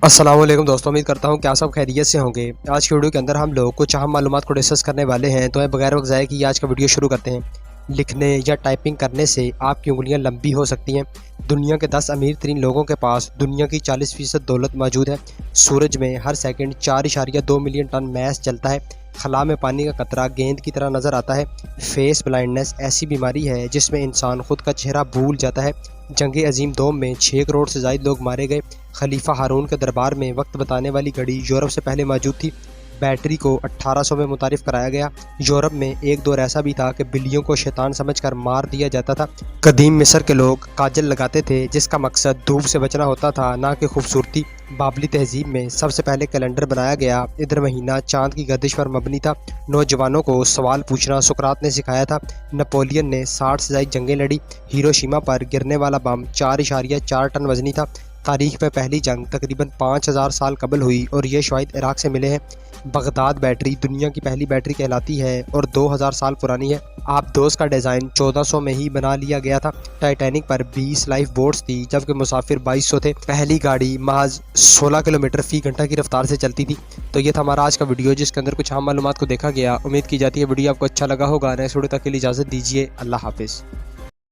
अस्सलाम वालेकुम दोस्तों, उम्मीद करता हूँ कि आप सब खैरियत से होंगे। आज की वीडियो के अंदर हम लोग कुछ अहम मालूमात को डिस्कस करने वाले हैं। तो बगैर वक्त ज़ाये किए आज का वीडियो शुरू करते हैं। लिखने या टाइपिंग करने से आपकी उंगलियां लंबी हो सकती हैं। दुनिया के 10 अमीर तरीन लोगों के पास दुनिया की 40% दौलत मौजूद है। सूरज में हर सेकंड 4.2 मिलियन टन मैस जलता है। खला में पानी का कतरा गेंद की तरह नज़र आता है। फेस ब्लाइंडनेस ऐसी बीमारी है जिसमें इंसान खुद का चेहरा भूल जाता है। जंग अजीम दोम में 6 करोड़ से ज़ायद लोग मारे गए। खलीफा हारून के दरबार में वक्त बताने वाली घड़ी यूरोप से पहले मौजूद थी। बैटरी को 1800 में मुतारिफ कराया गया। यूरोप में एक दौर ऐसा भी था कि बिल्लियों को शैतान समझकर मार दिया जाता था। कदीम मिस्र के लोग काजल लगाते थे जिसका मकसद धूप से बचना होता था, ना कि खूबसूरती। बाबली तहजीब में सबसे पहले कैलेंडर बनाया गया। इधर महीना चांद की गर्दिश पर मबनी था। नौजवानों को सवाल पूछना सुकरात ने सिखाया था। नेपोलियन ने 60 से ज़ायद जंगें लड़ी। हिरोशिमा पर गिरने वाला बम 4.4 टन वजनी था। तारीख में पहली जंग तकरीबन 5000 साल कबल हुई और ये शवाहिद इराक से मिले हैं। बगदाद बैटरी दुनिया की पहली बैटरी कहलाती है और 2000 साल पुरानी है। आबदोस का डिज़ाइन 1400 में ही बना लिया गया था। टाइटैनिक पर 20 लाइफ बोट्स थी जबकि मुसाफिर 2200 थे। पहली गाड़ी महज 16 किलोमीटर फी घंटा की रफ्तार से चलती थी। तो ये था हमारा आज का वीडियो जिसके अंदर कुछ अहम मालूमात को देखा गया। उम्मीद की जाती है वीडियो आपको अच्छा लगा होगा। नेक्स्ट वीडियो तक के लिए इजाज़त दीजिए। अल्लाह हाफिज़।